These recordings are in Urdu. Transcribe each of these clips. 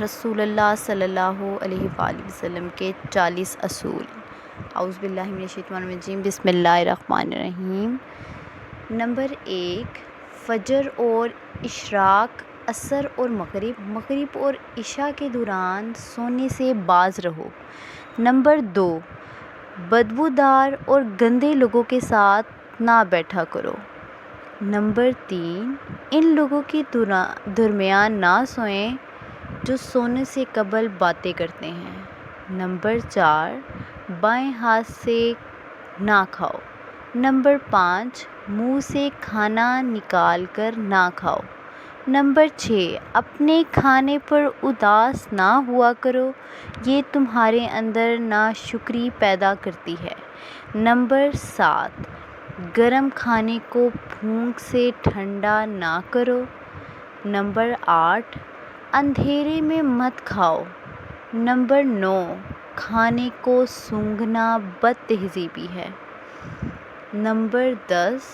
رسول اللہ صلی اللہ علیہ وآلہ وسلم کے 40 اصول۔ اعوذ باللہ من الشیطان الرجیم، بسم اللہ الرحمن الرحیم۔ نمبر 1، فجر اور اشراق، عصر اور مغرب اور عشاء کے دوران سونے سے باز رہو۔ نمبر 2، بدبودار اور گندے لوگوں کے ساتھ نہ بیٹھا کرو۔ نمبر 3، ان لوگوں کے درمیان نہ سوئیں جو سونے سے قبل باتیں کرتے ہیں۔ نمبر 4، بائیں ہاتھ سے نہ کھاؤ۔ نمبر 5، منہ سے کھانا نکال کر نہ کھاؤ۔ نمبر 6، اپنے کھانے پر اداس نہ ہوا کرو، یہ تمہارے اندر ناشکری پیدا کرتی ہے۔ نمبر 7، گرم کھانے کو پھونک سے ٹھنڈا نہ کرو۔ نمبر 8، اندھیرے میں مت کھاؤ۔ نمبر 9، کھانے کو سونگھنا بد تہذیبی ہے۔ نمبر 10،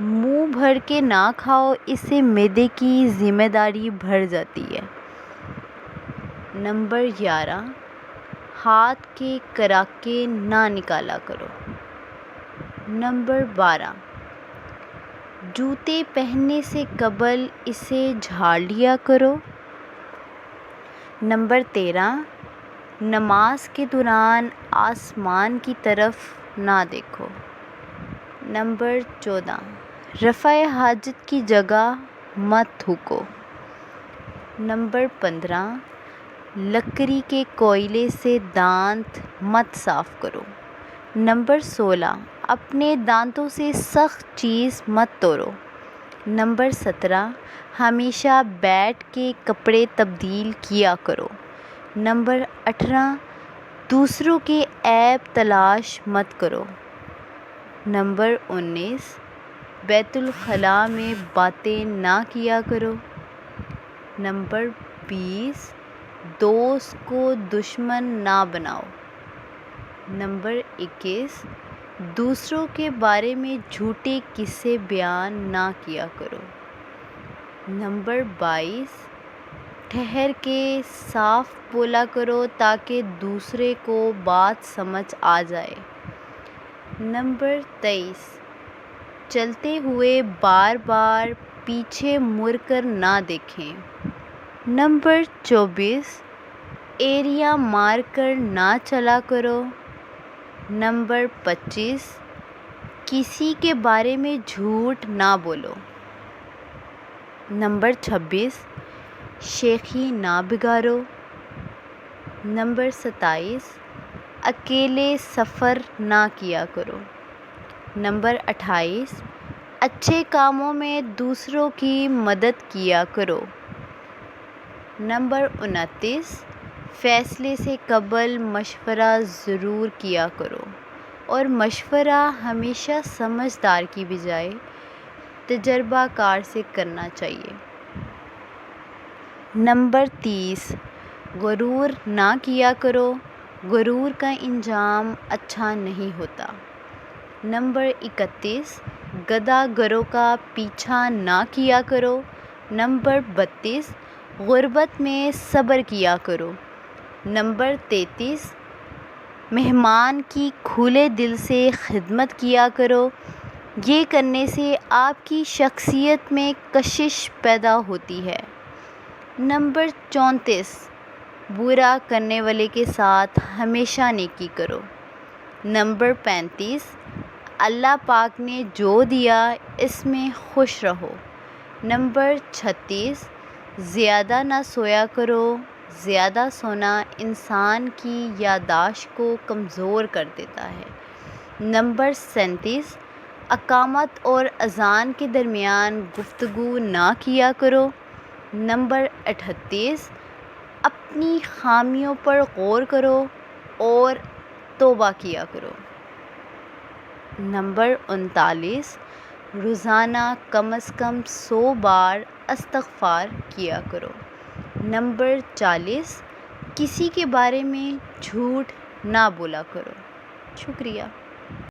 منہ بھر کے نہ کھاؤ، اس سے معدے کی ذمہ داری بڑھ جاتی ہے۔ نمبر 11، ہاتھ کے کراکے نہ نکالا کرو۔ نمبر 12، جوتے پہننے سے قبل اسے جھاڑ لیا کرو۔ نمبر 13، نماز کے دوران آسمان کی طرف نہ دیکھو۔ نمبر 14، رفع حاجت کی جگہ مت تھوکو۔ نمبر 15، لکڑی کے کوئلے سے دانت مت صاف کرو۔ نمبر 16، اپنے دانتوں سے سخت چیز مت توڑو۔ نمبر 17، ہمیشہ بیٹھ کے کپڑے تبدیل کیا کرو۔ نمبر 18، دوسروں کے عیب تلاش مت کرو۔ نمبر 19، بیت الخلاء میں باتیں نہ کیا کرو۔ نمبر 20، دوست کو دشمن نہ بناؤ۔ نمبر 21، دوسروں کے بارے میں جھوٹے قصے بیان نہ کیا کرو۔ نمبر 22، ٹھہر کے صاف بولا کرو تاکہ دوسرے کو بات سمجھ آ جائے۔ نمبر 23، چلتے ہوئے بار بار پیچھے مڑ کر نہ دیکھیں۔ نمبر 24، ایڑیاں مار کر نہ چلا کرو۔ نمبر 25، کسی کے بارے میں جھوٹ نہ بولو۔ نمبر 26، شیخی نہ بگاڑو۔ نمبر 27، اکیلے سفر نہ کیا کرو۔ نمبر 28، اچھے کاموں میں دوسروں کی مدد کیا کرو۔ نمبر 29، فیصلے سے قبل مشورہ ضرور کیا کرو اور مشورہ ہمیشہ سمجھدار کی بجائے تجربہ کار سے کرنا چاہیے۔ نمبر 30، غرور نہ کیا کرو، غرور کا انجام اچھا نہیں ہوتا۔ نمبر 31، گدھا گروں کا پیچھا نہ کیا کرو۔ نمبر 32، غربت میں صبر کیا کرو۔ نمبر 33، مہمان کی کھلے دل سے خدمت کیا کرو، یہ کرنے سے آپ کی شخصیت میں کشش پیدا ہوتی ہے۔ نمبر 34، برا کرنے والے کے ساتھ ہمیشہ نیکی کرو۔ نمبر 35، اللہ پاک نے جو دیا اس میں خوش رہو۔ نمبر 36، زیادہ نہ سویا کرو، زیادہ سونا انسان کی یادداشت کو کمزور کر دیتا ہے۔ نمبر 37، اقامت اور اذان کے درمیان گفتگو نہ کیا کرو۔ نمبر 38، اپنی خامیوں پر غور کرو اور توبہ کیا کرو۔ نمبر 39، روزانہ کم از کم 100 بار استغفار کیا کرو۔ نمبر 40، کسی کے بارے میں جھوٹ نہ بولا کرو۔ شکریہ۔